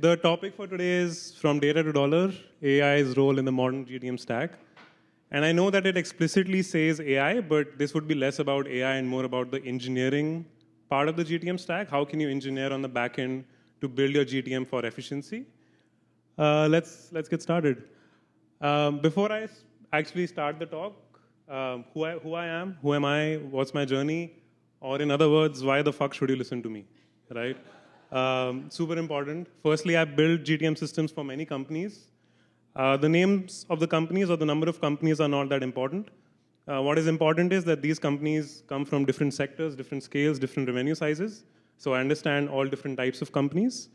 The topic for today is From Data to Dollar, AI's role in the modern GTM stack. And I know that it explicitly says AI, but this would be less about AI and more about the engineering part of the GTM stack. How can you engineer on the back end to build your GTM for efficiency? Let's get started. Before I actually start the talk, who I am, who am I, what's my journey, or in other words, why the fuck should you listen to me, right? Super important. Firstly, I built GTM systems for many companies. The names of the companies or the number of companies are not that important. What is important is that these companies come from different sectors, different scales, different revenue sizes. So I understand all different types of companies.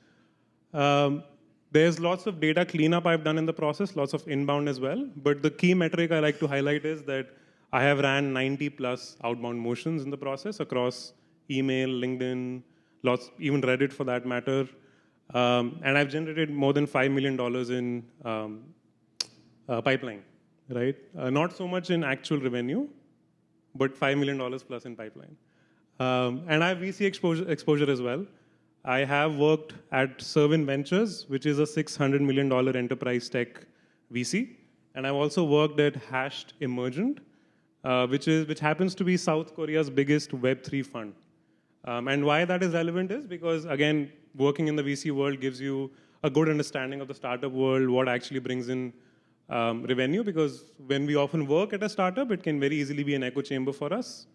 There's lots of data cleanup I've done in the process, lots of inbound as well. But the key metric I like to highlight is that I have ran 90 plus outbound motions in the process across email, LinkedIn, lots, even Reddit for that matter. And I've generated more than $5 million in pipeline, right? Not so much in actual revenue, but $5 million plus in pipeline. And I have VC exposure as well. I have worked at Servin Ventures, which is a $600 million enterprise tech VC. And I've also worked at Hashed Emergent, which happens to be South Korea's biggest Web3 fund. And why that is relevant is because, again, working in the VC world gives you a good understanding of the startup world, what actually brings in revenue, because when we often work at a startup, it can very easily be an echo chamber for us.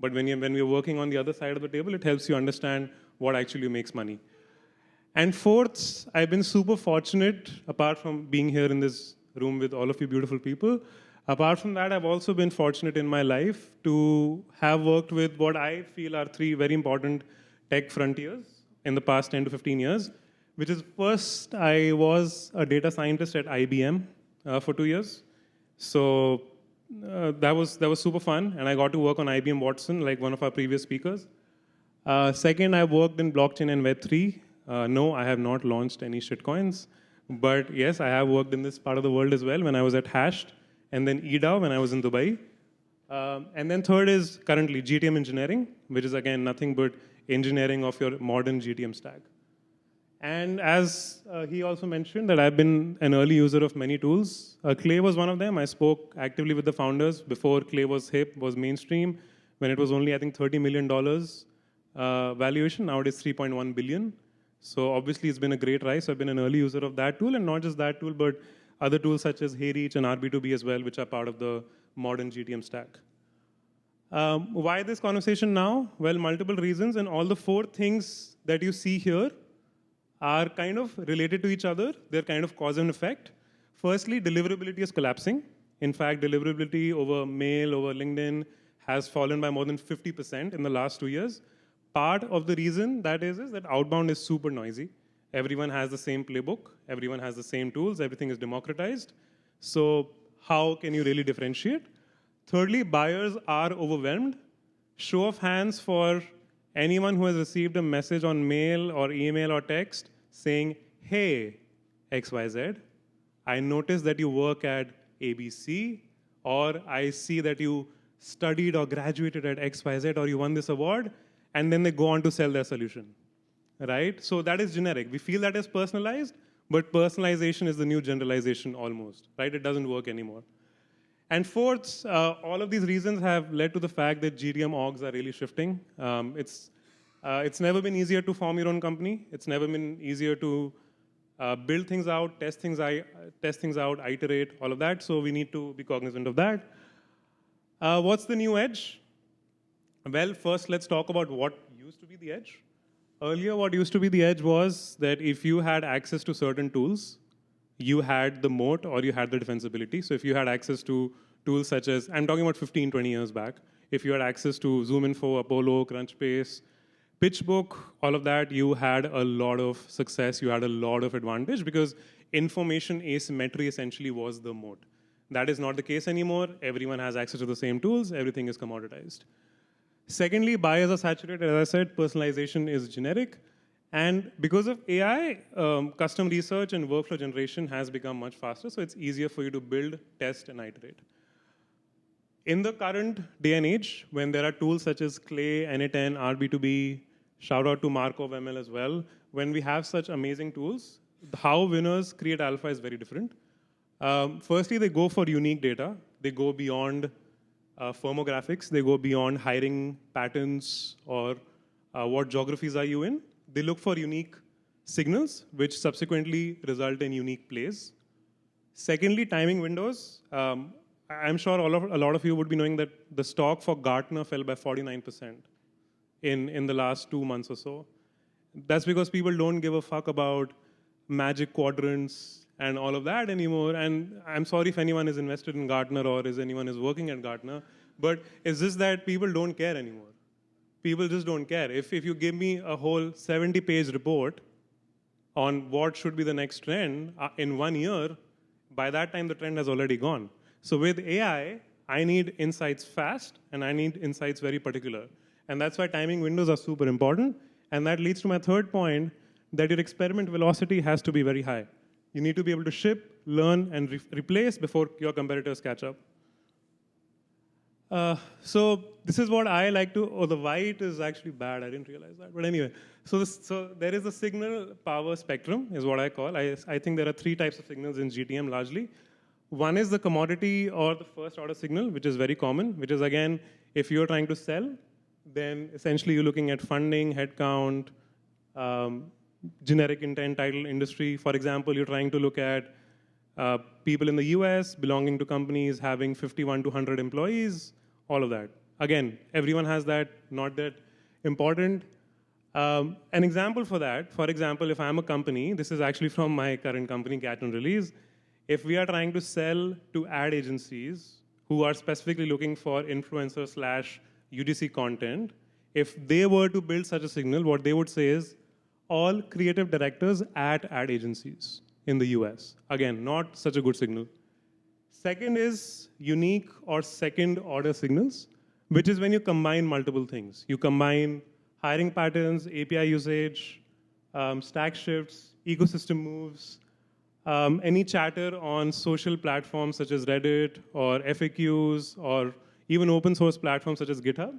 But when we're working on the other side of the table, it helps you understand what actually makes money. And fourth, I've been super fortunate, apart from being here in this room with all of you beautiful people. Apart from that, I've also been fortunate in my life to have worked with what I feel are three very important tech frontiers in the past 10 to 15 years, which is first, I was a data scientist at IBM for 2 years. So that was super fun, and I got to work on IBM Watson, like one of our previous speakers. Second, I worked in blockchain and Web3. No, I have not launched any shitcoins, but yes, I have worked in this part of the world as well when I was at Hashed, and then EDA when I was in Dubai. And then third is currently GTM engineering, which is again nothing but engineering of your modern GTM stack. And as he also mentioned that I've been an early user of many tools. Clay was one of them. I spoke actively with the founders before Clay was hip, was mainstream, when it was only, I think, $30 million valuation. Now it is 3.1 billion. So obviously it's been a great rise. So I've been an early user of that tool, and not just that tool, but other tools such as HeyReach and RB2B as well, which are part of the modern GTM stack. Why this conversation now? Well, multiple reasons, and all the four things that you see here are kind of related to each other. They're kind of cause and effect. Firstly, deliverability is collapsing. In fact, deliverability over mail, over LinkedIn has fallen by more than 50% in the last 2 years. Part of the reason that is that outbound is super noisy. Everyone has the same playbook. Everyone has the same tools. Everything is democratized. So how can you really differentiate? Thirdly, buyers are overwhelmed. Show of hands for anyone who has received a message on mail or email or text saying, hey, XYZ, I noticed that you work at ABC, or I see that you studied or graduated at XYZ, or you won this award, and then they go on to sell their solution, right? So that is generic. We feel that is personalized, but personalization is the new generalization almost, right? It doesn't work anymore. And fourth, all of these reasons have led to the fact that GTM orgs are really shifting. It's never been easier to form your own company. It's never been easier to build things out, test things out, iterate, all of that. So we need to be cognizant of that. What's the new edge? Well, first, let's talk about what used to be the edge. Earlier, what used to be the edge was that if you had access to certain tools, you had the moat or you had the defensibility. So if you had access to tools such as, I'm talking about 15, 20 years back, if you had access to ZoomInfo, Apollo, Crunchbase, PitchBook, all of that, you had a lot of success, you had a lot of advantage because information asymmetry essentially was the moat. That is not the case anymore. Everyone has access to the same tools. Everything is commoditized. Secondly, buyers are saturated. As I said, personalization is generic. And because of AI, custom research and workflow generation has become much faster, so it's easier for you to build, test, and iterate. In the current day and age, when there are tools such as Clay, NIIT, RB2B, shout out to MarkovML as well, when we have such amazing tools, how winners create alpha is very different. Firstly, they go for unique data. They go beyond firmographics. They go beyond hiring patterns or what geographies are you in. They look for unique signals, which subsequently result in unique plays. Secondly, timing windows. I'm sure a lot of you would be knowing that the stock for Gartner fell by 49% in the last 2 months or so. That's because people don't give a fuck about magic quadrants and all of that anymore. And I'm sorry if anyone is invested in Gartner or is anyone is working at Gartner, but it's just that people don't care anymore. People just don't care. If you give me a whole 70-page report on what should be the next trend in 1 year, by that time the trend has already gone. So with AI, I need insights fast and I need insights very particular. And that's why timing windows are super important. And that leads to my third point, that your experiment velocity has to be very high. You need to be able to ship, learn, and replace before your competitors catch up. So this is what I like to, the white is actually bad, I didn't realize that. But anyway, so there is a signal power spectrum is what I call. I think there are 3 types of signals in GTM largely. One is the commodity or the first order signal, which is very common, which is again, if you're trying to sell, then essentially you're looking at funding, headcount, generic intent, title, industry. For example, you're trying to look at people in the US belonging to companies having 51 to 100 employees, all of that. Again, everyone has that, not that important. An example for that, for example, if I'm a company, this is actually from my current company, Cat and Release. If we are trying to sell to ad agencies who are specifically looking for influencer / UGC content, if they were to build such a signal, what they would say is all creative directors at ad agencies in the US. Again, not such a good signal. Second is unique or second order signals, which is when you combine multiple things. You combine hiring patterns, API usage, stack shifts, ecosystem moves, any chatter on social platforms such as Reddit or FAQs or even open source platforms such as GitHub.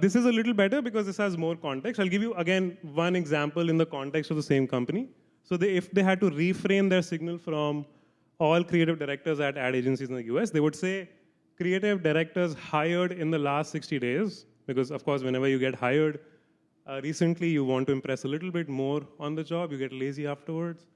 This is a little better because this has more context. I'll give you, again, one example in the context of the same company. So if they had to reframe their signal from all creative directors at ad agencies in the US, they would say creative directors hired in the last 60 days, because of course, whenever you get hired, recently you want to impress a little bit more on the job, you get lazy afterwards.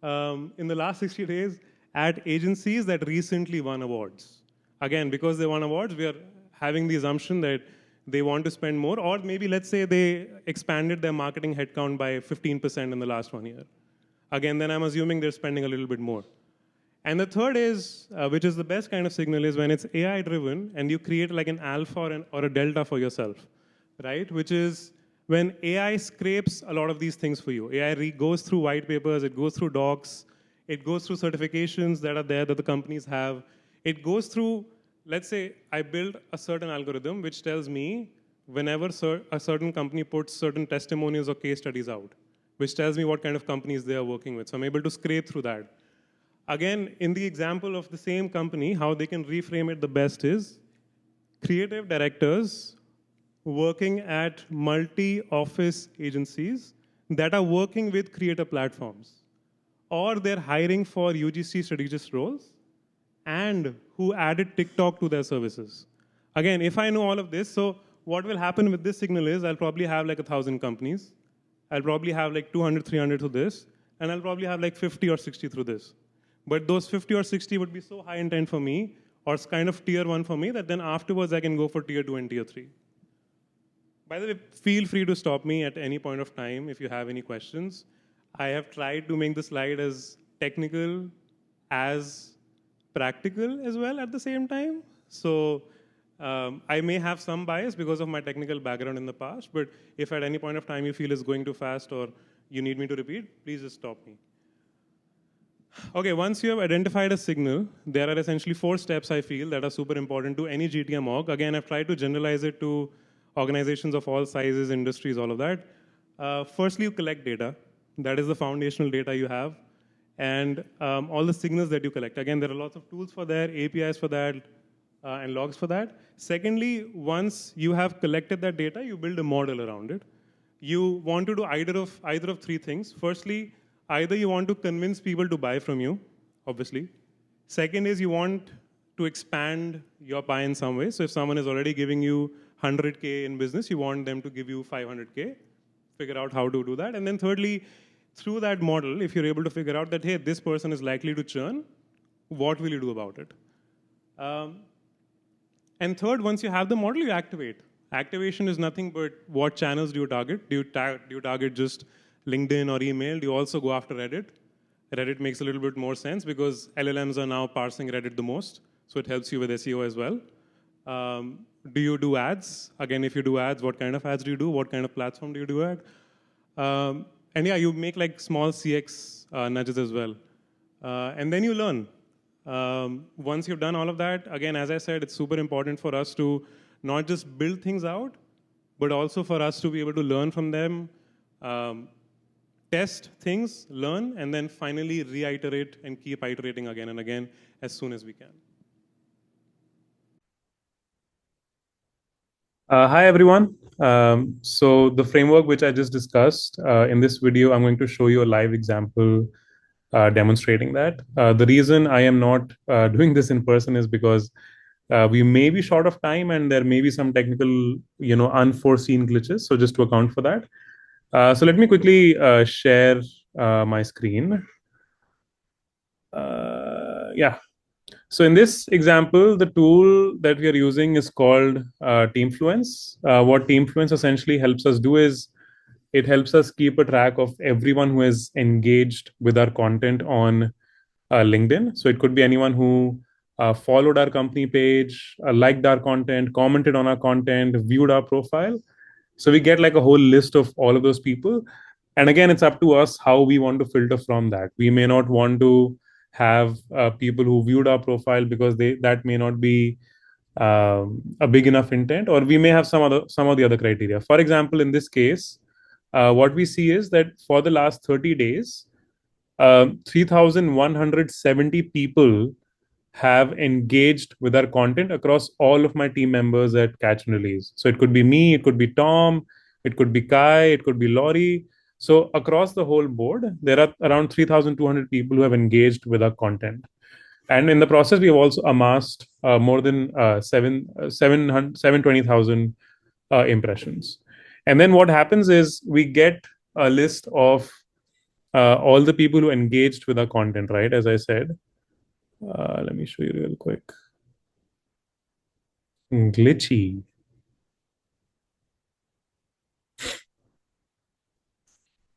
In the last 60 days, at agencies that recently won awards. Again, because they won awards, we are having the assumption that they want to spend more, or maybe let's say they expanded their marketing headcount by 15% in the last 1 year. Again, then I'm assuming they're spending a little bit more. And the third is, which is the best kind of signal, is when it's AI-driven and you create like an alpha or a delta for yourself, right? Which is when AI scrapes a lot of these things for you. AI goes through white papers, it goes through docs, it goes through certifications that are there that the companies have. It goes through, let's say I build a certain algorithm which tells me whenever a certain company puts certain testimonials or case studies out, which tells me what kind of companies they are working with. So I'm able to scrape through that. Again, in the example of the same company, how they can reframe it the best is creative directors working at multi-office agencies that are working with creator platforms, or they're hiring for UGC strategist roles and who added TikTok to their services. Again, if I know all of this, so what will happen with this signal is I'll probably have like 1,000 companies. I'll probably have like 200, 300 through this, and I'll probably have like 50 or 60 through this. But those 50 or 60 would be so high intent for me, or it's kind of tier 1 for me, that then afterwards I can go for tier 2 and tier 3. By the way, feel free to stop me at any point of time if you have any questions. I have tried to make the slide as technical as practical as well at the same time. So I may have some bias because of my technical background in the past, but if at any point of time you feel it's going too fast or you need me to repeat, please just stop me. Okay, once you have identified a signal, there are essentially 4 steps I feel that are super important to any GTM org. Again, I've tried to generalize it to organizations of all sizes, industries, all of that. Firstly, you collect data. That is the foundational data you have. And all the signals that you collect. Again, there are lots of tools for that, APIs for that, and logs for that. Secondly, once you have collected that data, you build a model around it. You want to do either of 3 things. Firstly, either you want to convince people to buy from you, obviously. Second is you want to expand your pie in some way. So if someone is already giving you 100K in business, you want them to give you 500K. Figure out how to do that. And then thirdly, through that model, if you're able to figure out that, hey, this person is likely to churn, what will you do about it? And third, once you have the model, you activate. Activation is nothing but what channels do you target? Do you target just LinkedIn or email? Do you also go after Reddit? Reddit makes a little bit more sense because LLMs are now parsing Reddit the most, so it helps you with SEO as well. Do you do ads? Again, if you do ads, what kind of ads do you do? What kind of platform do you do ad? And yeah, you make like small CX nudges as well. And then you learn. Once you've done all of that, again, as I said, it's super important for us to not just build things out, but also for us to be able to learn from them, test things, learn, and then finally reiterate and keep iterating again and again as soon as we can. Hi, everyone. So the framework which I just discussed, in this video, I'm going to show you a live example demonstrating that. The reason I am not doing this in person is because we may be short of time and there may be some technical, unforeseen glitches. So just to account for that. So let me quickly share my screen. Yeah. So in this example, the tool that we are using is called TeamFluence. What TeamFluence essentially helps us do is it helps us keep a track of everyone who is engaged with our content on LinkedIn. So it could be anyone who followed our company page, liked our content, commented on our content, viewed our profile. So we get like a whole list of all of those people. And again, it's up to us how we want to filter from that. We may not want to have people who viewed our profile because that may not be a big enough intent, or we may have some of the other criteria. For example, in this case, what we see is that for the last 30 days, 3,170 people have engaged with our content across all of my team members at Catch and Release. So it could be me, it could be Tom, it could be Kai, it could be Laurie. So across the whole board, there are around 3,200 people who have engaged with our content. And in the process, we have also amassed more than 720,000 impressions. And then what happens is we get a list of all the people who engaged with our content, right? As I said, let me show you real quick. Glitchy.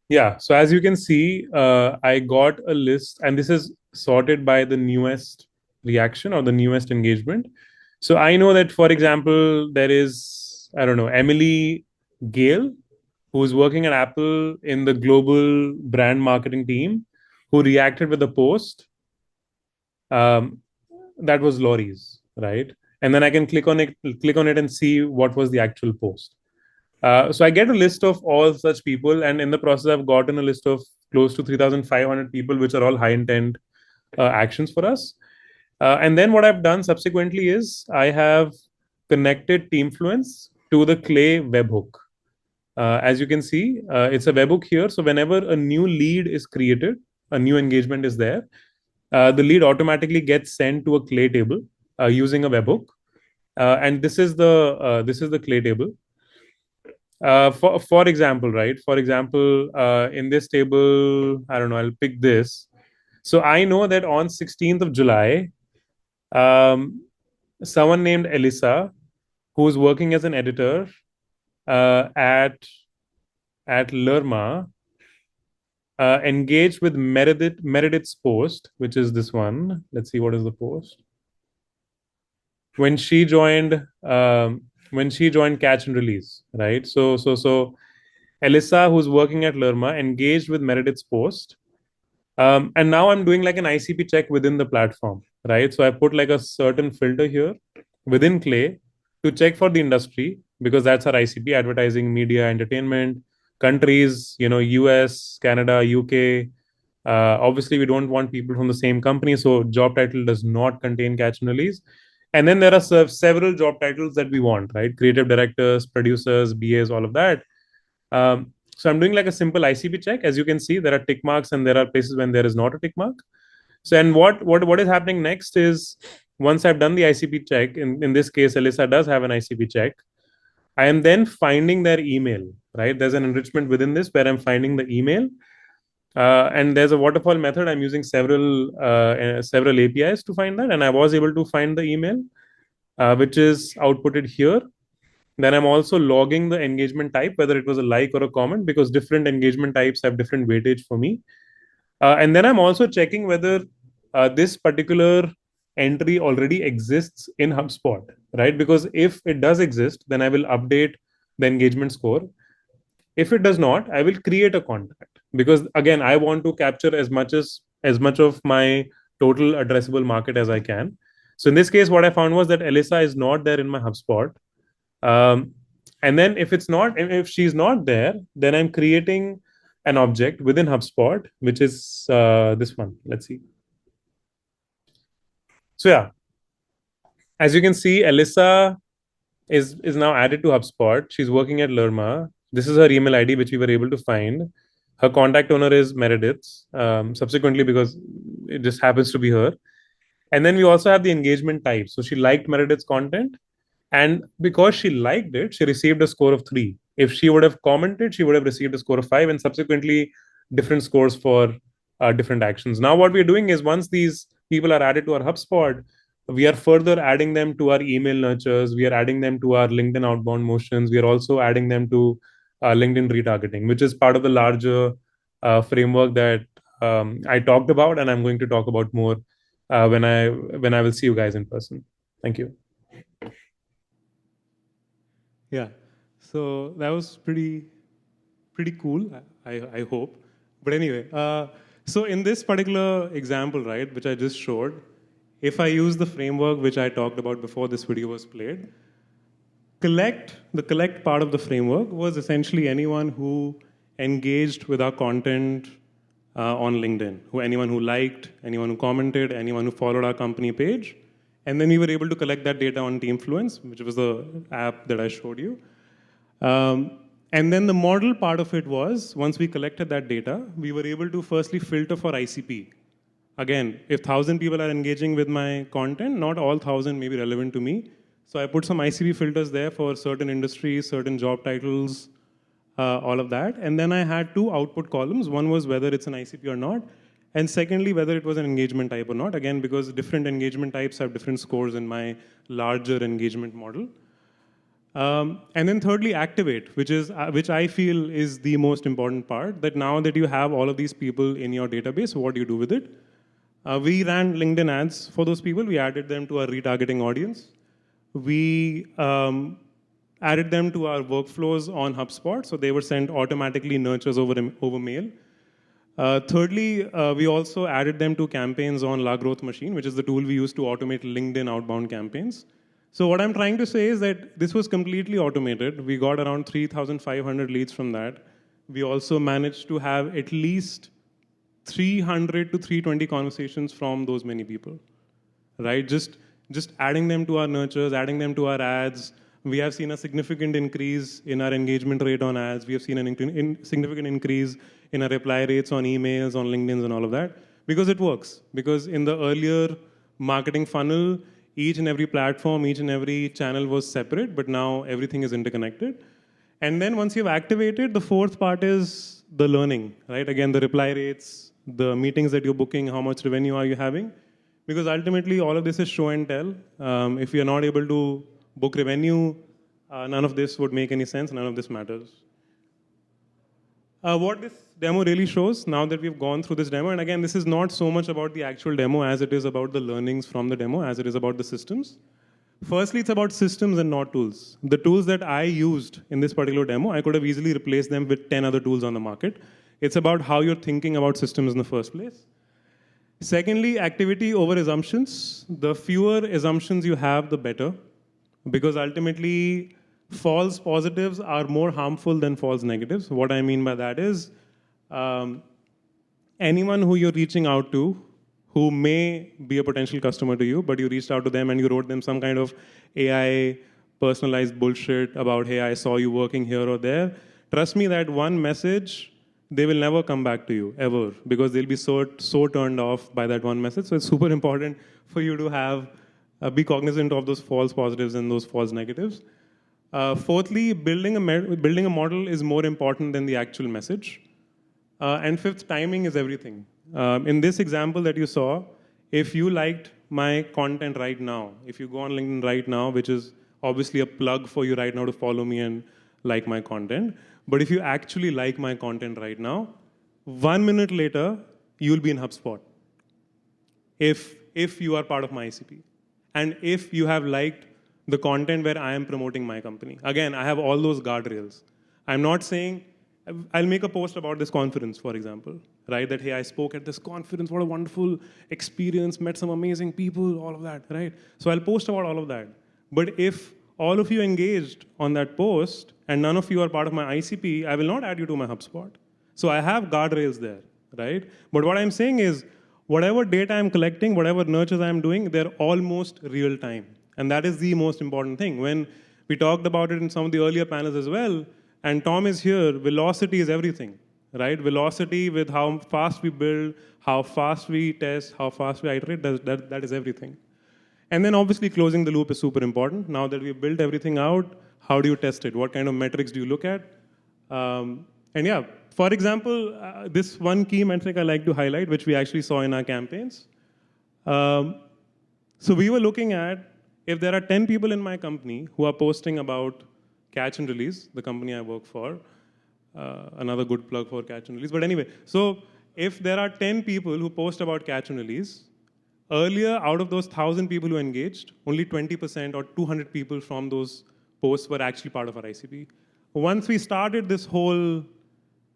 Yeah, so as you can see, I got a list, and this is sorted by the newest reaction or the newest engagement. So I know that, for example, there is, I don't know, Emily Gale, who's working at Apple in the global brand marketing team, who reacted with a post. That was Laurie's, right? And then I can click on it and see what was the actual post. So I get a list of all such people, and in the process, I've gotten a list of close to 3,500 people, which are all high intent actions for us. And then what I've done subsequently is I have connected TeamFluence to the Clay webhook. As you can see, it's a webhook here. So whenever a new lead is created, a new engagement is there, the lead automatically gets sent to a Clay table using a webhook. And this is the Clay table. For example, right? For example, in this table, I don't know, I'll pick this. So I know that on 16th of July, someone named Elisa, who's working as an editor at Lerma, engaged with Meredith's post, which is this one. Let's see, what is the post? When she joined Catch and Release, right? So Elisa, who's working at Lerma, engaged with Meredith's post. And now I'm doing like an ICP check within the platform, right? So I put like a certain filter here within Clay to check for the industry, because that's our ICP: advertising, media, entertainment, countries, US, Canada, UK. Obviously, we don't want people from the same company, so job title does not contain Catch and Release. And then there are several job titles that we want, right? Creative directors, producers, BAs, all of that. So I'm doing like a simple ICP check. As you can see, there are tick marks and there are places when there is not a tick mark. So, and what is happening next is once I've done the ICP check, in this case, Alyssa does have an ICP check. I am then finding their email, right? There's an enrichment within this where I'm finding the email. And there's a waterfall method. I'm using several APIs to find that. And I was able to find the email, which is outputted here. Then I'm also logging the engagement type, whether it was a like or a comment, because different engagement types have different weightage for me. And then I'm also checking whether this particular entry already exists in HubSpot, right? Because if it does exist, then I will update the engagement score. If it does not, I will create a contact, because again, I want to capture as much of my total addressable market as I can. So in this case, what I found was that Alyssa is not there in my HubSpot. Um, and then if she's not there, then I'm creating an object within HubSpot, which is this one. Let's see. So yeah, as you can see, Alyssa is now added to HubSpot. She's working at Lerma. This is her email ID, which we were able to find. Her contact owner is Meredith, subsequently, because it just happens to be her. And then we also have the engagement type. So she liked Meredith's content. And because she liked it, she received a score of 3. If she would have commented, she would have received a score of 5, and subsequently different scores for different actions. Now, what we're doing is once these people are added to our HubSpot, we are further adding them to our email nurtures. We are adding them to our LinkedIn outbound motions. We are also adding them to LinkedIn retargeting, which is part of the larger framework that I talked about, and I'm going to talk about more when I will see you guys in person. Thank you. Yeah, so that was pretty cool. I hope. But anyway, so in this particular example, right, which I just showed, if I use the framework which I talked about before this video was played, the collect part of the framework was essentially anyone who engaged with our content on LinkedIn, anyone who liked, anyone who commented, anyone who followed our company page. And then we were able to collect that data on TeamFluence, which was the app that I showed you. And then the model part of it was, once we collected that data, we were able to firstly filter for ICP. Again, if 1,000 people are engaging with my content, not all 1,000 may be relevant to me. So I put some ICP filters there for certain industries, certain job titles, all of that. And then I had 2 output columns. One was whether it's an ICP or not. And secondly, whether it was an engagement type or not. Again, because different engagement types have different scores in my larger engagement model. And then thirdly, activate, which I feel is the most important part, that now that you have all of these people in your database, what do you do with it? We ran LinkedIn ads for those people. We added them to our retargeting audience. We added them to our workflows on HubSpot, so they were sent automatically nurtures over mail. Thirdly, we also added them to campaigns on La Growth Machine, which is the tool we use to automate LinkedIn outbound campaigns. So what I'm trying to say is that this was completely automated. We got around 3,500 leads from that. We also managed to have at least 300 to 320 conversations from those many people, right? Just adding them to our nurtures, adding them to our ads. We have seen a significant increase in our engagement rate on ads. We have seen a significant increase in our reply rates on emails, on LinkedIn, and all of that, because it works. Because in the earlier marketing funnel, each and every platform, each and every channel was separate, but now everything is interconnected. And then once you've activated, the fourth part is the learning, right? Again, the reply rates, the meetings that you're booking, how much revenue are you having? Because ultimately, all of this is show and tell. If you're not able to book revenue, none of this would make any sense, none of this matters. What this demo really shows, now that we've gone through this demo, and again, this is not so much about the actual demo as it is about the learnings from the demo, as it is about the systems. Firstly, it's about systems and not tools. The tools that I used in this particular demo, I could have easily replaced them with 10 other tools on the market. It's about how you're thinking about systems in the first place. Secondly, activity over assumptions. The fewer assumptions you have, the better. Because ultimately, false positives are more harmful than false negatives. What I mean by that is, anyone who you're reaching out to, who may be a potential customer to you, but you reached out to them and you wrote them some kind of AI personalized bullshit about, hey, I saw you working here or there, trust me that one message, they will never come back to you, ever, because they'll be so turned off by that one message. So it's super important for you to have, be cognizant of those false positives and those false negatives. Fourthly, building a model is more important than the actual message. And fifth, timing is everything. In this example that you saw, if you liked my content right now, if you go on LinkedIn right now, which is obviously a plug for you right now to follow me and like my content, but if you actually like my content right now, 1 minute later, you'll be in HubSpot. If you are part of my ICP. And if you have liked the content where I am promoting my company. Again, I have all those guardrails. I'm not saying, I'll make a post about this conference, for example, right? That, hey, I spoke at this conference, what a wonderful experience, met some amazing people, all of that, right? So I'll post about all of that. But if all of you engaged on that post and none of you are part of my ICP, I will not add you to my HubSpot. So I have guardrails there, right? But what I'm saying is, whatever data I'm collecting, whatever nurtures I'm doing, they're almost real time. And that is the most important thing. When we talked about it in some of the earlier panels as well, and Tom is here, velocity is everything, right? Velocity with how fast we build, how fast we test, how fast we iterate, that is everything. And then obviously closing the loop is super important. Now that we've built everything out, how do you test it? What kind of metrics do you look at? And yeah, for example, this one key metric I like to highlight, which we actually saw in our campaigns. So we were looking at, if there are 10 people in my company who are posting about Catch and Release, the company I work for, another good plug for Catch and Release. But anyway, so if there are 10 people who post about Catch and Release, earlier, out of those 1,000 people who engaged, only 20% or 200 people from those posts were actually part of our ICP. Once we started this whole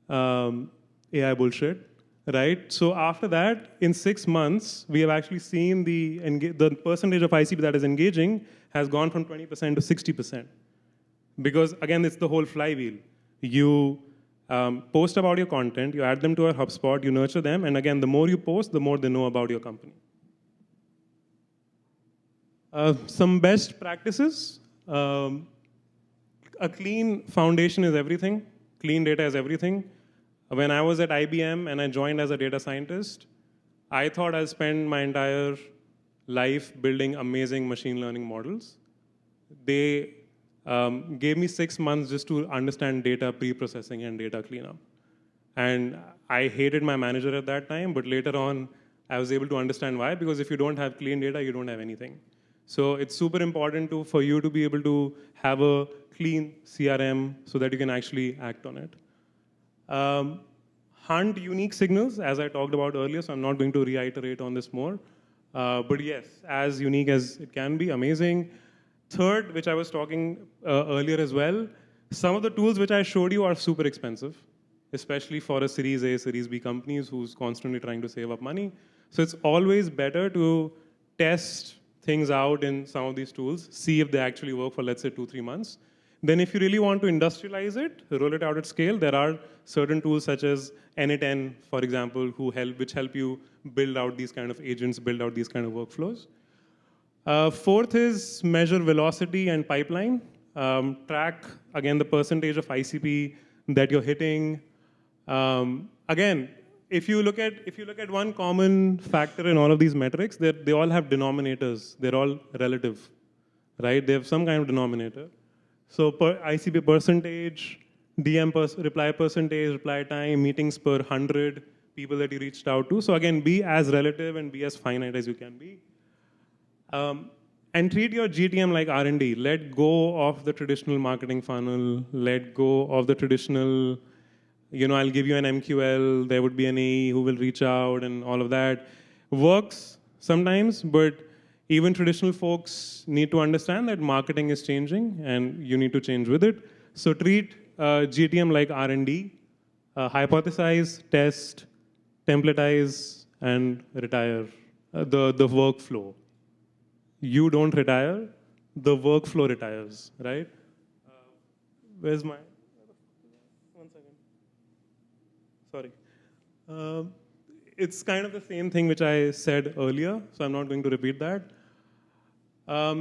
AI bullshit, right? So after that, in 6 months, we have actually seen the percentage of ICP that is engaging has gone from 20% to 60%. Because again, it's the whole flywheel. You post about your content, you add them to our HubSpot, you nurture them, and again, the more you post, the more they know about your company. Some best practices. A clean foundation is everything. Clean data is everything. When I was at IBM and I joined as a data scientist, I thought I'd spend my entire life building amazing machine learning models. They gave me 6 months just to understand data pre-processing and data cleanup. And I hated my manager at that time, but later on, I was able to understand why, because if you don't have clean data, you don't have anything. So it's super important for you to be able to have a clean CRM so that you can actually act on it. Hunt unique signals, as I talked about earlier, so I'm not going to reiterate on this more. But yes, as unique as it can be, amazing. Third, which I was talking earlier as well, some of the tools which I showed you are super expensive, especially for a Series A, Series B companies who's constantly trying to save up money. So it's always better to test things out in some of these tools, see if they actually work for, let's say, 2-3 months. Then if you really want to industrialize it, roll it out at scale, there are certain tools such as NIIT, for example, which help you build out these kind of agents, build out these kind of workflows. Fourth is measure velocity and pipeline. Track, again, the percentage of ICP that you're hitting. Again, if you look at one common factor in all of these metrics, they all have denominators. They're all relative, right? They have some kind of denominator. So per ICP percentage, DM reply percentage, reply time, meetings per 100 people that you reached out to. So again, be as relative and be as finite as you can be. And treat your GTM like R&D. Let go of the traditional marketing funnel. Let go of the traditional, I'll give you an MQL, there would be an AE who will reach out and all of that. Works sometimes, but even traditional folks need to understand that marketing is changing and you need to change with it. So treat GTM like R&D. Hypothesize, test, templatize, and retire the workflow. You don't retire, the workflow retires, right? Where's my, one second. Sorry. It's kind of the same thing which I said earlier, so I'm not going to repeat that.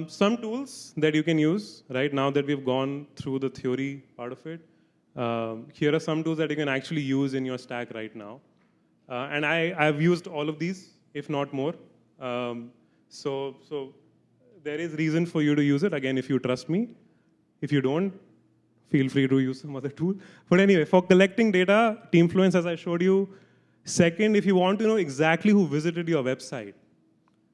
Some tools that you can use, right, now that we've gone through the theory part of it. Here are some tools that you can actually use in your stack right now. And I've used all of these, if not more. So there is reason for you to use it, again, if you trust me. If you don't, feel free to use some other tool. But anyway, for collecting data, TeamFluence, as I showed you. Second, if you want to know exactly who visited your website.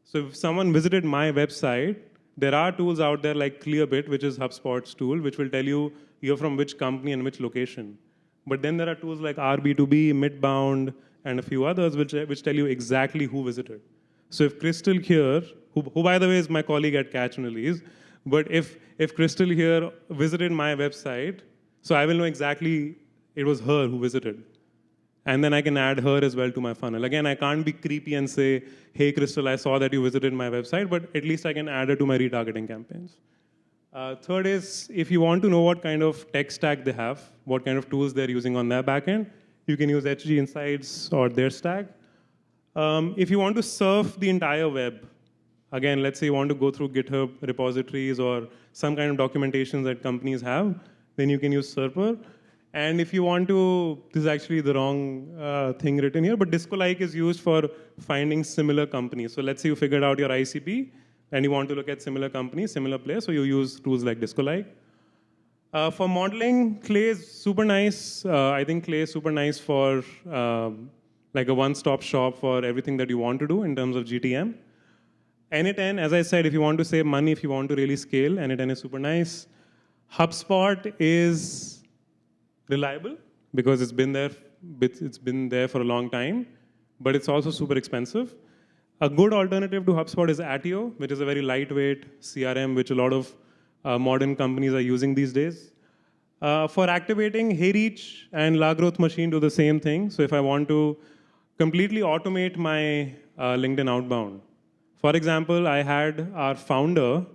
So if someone visited my website, there are tools out there like Clearbit, which is HubSpot's tool, which will tell you you're from which company and which location. But then there are tools like RB2B, Midbound, and a few others which tell you exactly who visited. So if Crystal here, who by the way is my colleague at Catch and Release, but if Crystal here visited my website, so I will know exactly it was her who visited. And then I can add her as well to my funnel. Again, I can't be creepy and say, hey, Crystal, I saw that you visited my website, but at least I can add her to my retargeting campaigns. Third is, if you want to know what kind of tech stack they have, what kind of tools they're using on their backend, you can use HG Insights or their stack. If you want to surf the entire web, again, let's say you want to go through GitHub repositories or some kind of documentation that companies have, then you can use Serper. And if you want to, this is actually the wrong thing written here, but Discolike is used for finding similar companies. So let's say you figured out your ICP, and you want to look at similar companies, similar players, so you use tools like Discolike. For modeling, Clay is super nice. I think Clay is super nice for like a one-stop shop for everything that you want to do in terms of GTM. NIIT, as I said, if you want to save money, if you want to really scale, NIIT is super nice. HubSpot is reliable because it's been there for a long time, but it's also super expensive. A good alternative to HubSpot is Attio, which is a very lightweight CRM, which a lot of modern companies are using these days. For activating, HeyReach and La Growth Machine do the same thing. So if I want to completely automate my LinkedIn outbound, for example, I had our founder,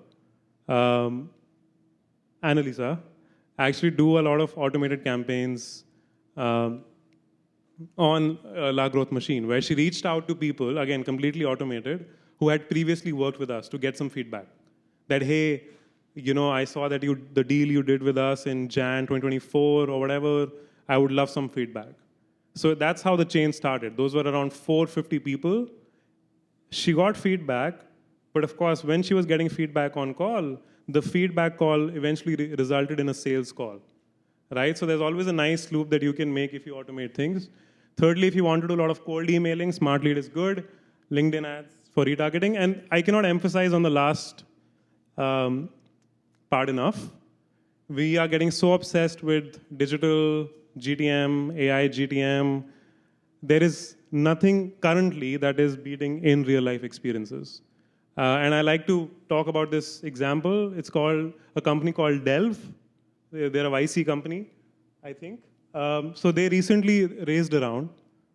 Annalisa, actually do a lot of automated campaigns on La Growth Machine, where she reached out to people, again, completely automated, who had previously worked with us to get some feedback. That, hey, I saw that the deal you did with us in Jan 2024 or whatever, I would love some feedback. So that's how the chain started. Those were around 450 people. She got feedback, but of course, when she was getting feedback on call, the feedback call eventually resulted in a sales call, right? So there's always a nice loop that you can make if you automate things. Thirdly, if you want to do a lot of cold emailing, Smart Lead is good. LinkedIn ads for retargeting. And I cannot emphasize on the last part enough. We are getting so obsessed with digital GTM, AI GTM. There is nothing currently that is beating in real life experiences. And I like to talk about this example. It's called a company called Delve. They're a YC company, I think. So they recently raised a round,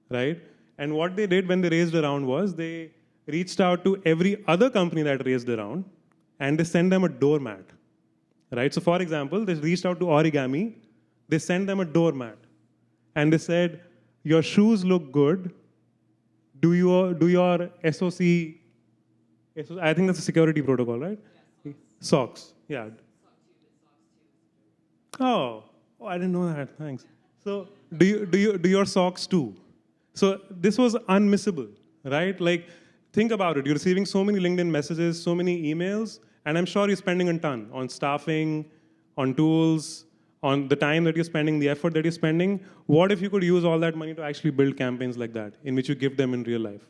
right? And what they did when they raised a round was they reached out to every other company that raised a round, and they sent them a doormat, right? So for example, they reached out to Origami. They sent them a doormat. And they said, your shoes look good. Do your SOC, I think that's a security protocol, right? Yeah, socks. Yeah. Oh, I didn't know that. Thanks. So do your socks too? So this was unmissable, right? Like, think about it. You're receiving so many LinkedIn messages, so many emails, and I'm sure you're spending a ton on staffing, on tools, on the time that you're spending, the effort that you're spending. What if you could use all that money to actually build campaigns like that, in which you give them in real life?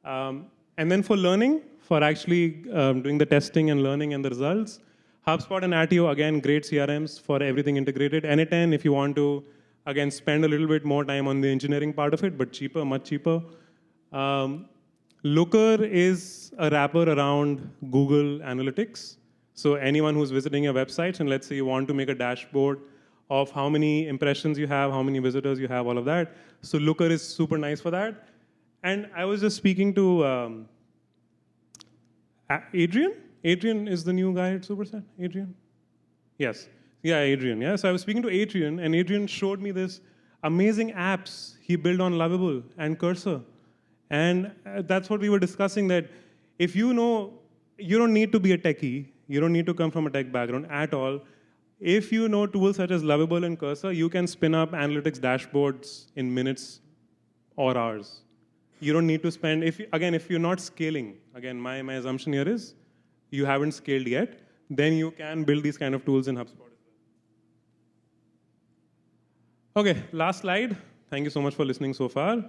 And then for learning, for actually doing the testing and learning and the results, HubSpot and Attio, again, great CRMs for everything integrated. NIIT, if you want to, again, spend a little bit more time on the engineering part of it, but cheaper, much cheaper. Looker is a wrapper around Google Analytics. So anyone who's visiting your websites, and let's say you want to make a dashboard of how many impressions you have, how many visitors you have, all of that. So Looker is super nice for that. And I was just speaking to Adrian? Adrian is the new guy at Superset? Adrian? Yes. Yeah, Adrian. Yeah. So I was speaking to Adrian, and Adrian showed me this amazing apps he built on Lovable and Cursor. And that's what we were discussing, that if you know, you don't need to be a techie, you don't need to come from a tech background at all. If you know tools such as Lovable and Cursor, you can spin up analytics dashboards in minutes or hours. You don't need to spend, if you're not scaling, again, my assumption here is you haven't scaled yet, then you can build these kind of tools in HubSpot as well. Okay, last slide. Thank you so much for listening so far.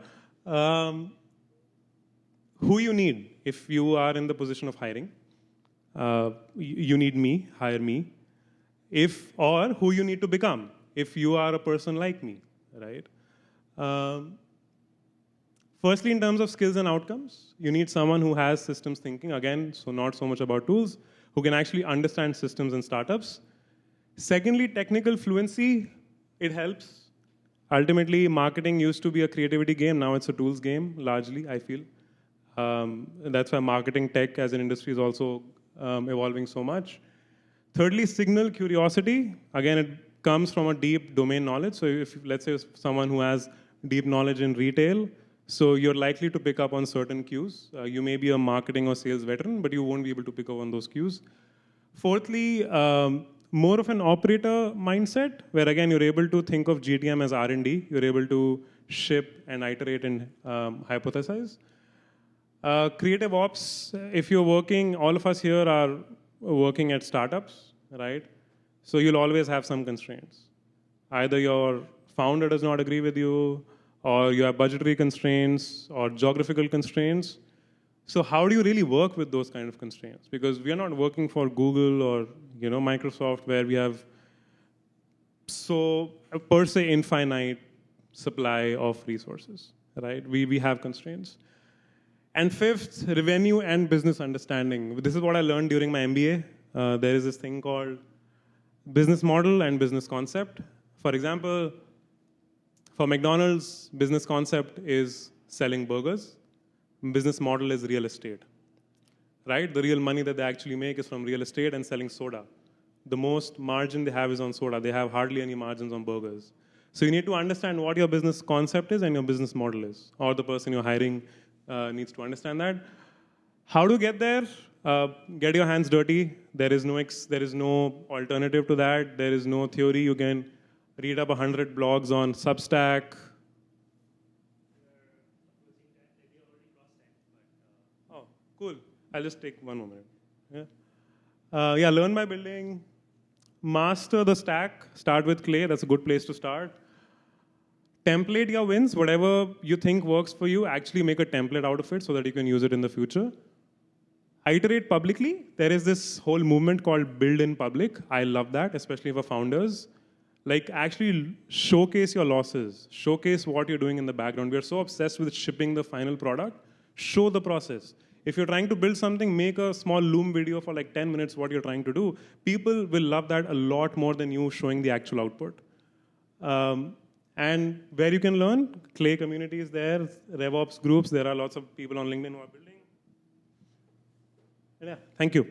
Who you need if you are in the position of hiring. You need me, hire me. Or who you need to become if you are a person like me, right? Firstly, in terms of skills and outcomes, you need someone who has systems thinking, again, so not so much about tools, who can actually understand systems and startups. Secondly, technical fluency, it helps. Ultimately, marketing used to be a creativity game, now it's a tools game, largely, I feel. That's why marketing tech as an industry is also evolving so much. Thirdly, signal curiosity. Again, it comes from a deep domain knowledge. So if, let's say, someone who has deep knowledge in retail, so you're likely to pick up on certain cues. You may be a marketing or sales veteran, but you won't be able to pick up on those cues. Fourthly, more of an operator mindset, where again, you're able to think of GTM as R&D. You're able to ship and iterate and hypothesize. Creative ops, if you're working, all of us here are working at startups, right? So you'll always have some constraints. Either your founder does not agree with you, or you have budgetary constraints, or geographical constraints. So how do you really work with those kind of constraints? Because we are not working for Google or Microsoft, where we have per se infinite supply of resources, right? We have constraints. And fifth, revenue and business understanding. This is what I learned during my MBA. There is this thing called business model and business concept. For example, for McDonald's, business concept is selling burgers. Business model is real estate, right? The real money that they actually make is from real estate and selling soda. The most margin they have is on soda. They have hardly any margins on burgers. So you need to understand what your business concept is and your business model is, or the person you're hiring needs to understand that. How to get there? Get your hands dirty. There is no alternative to that. There is no theory. You can read up 100 blogs on Substack. Oh, cool. I'll just take one more minute. Yeah, learn by building. Master the stack. Start with Clay. That's a good place to start. Template your wins. Whatever you think works for you, actually make a template out of it so that you can use it in the future. Iterate publicly. There is this whole movement called build in public. I love that, especially for founders. Like, actually showcase your losses. Showcase what you're doing in the background. We are so obsessed with shipping the final product. Show the process. If you're trying to build something, make a small Loom video for like 10 minutes what you're trying to do. People will love that a lot more than you showing the actual output. And where you can learn, Clay community is there, RevOps groups. There are lots of people on LinkedIn who are building. And yeah, thank you.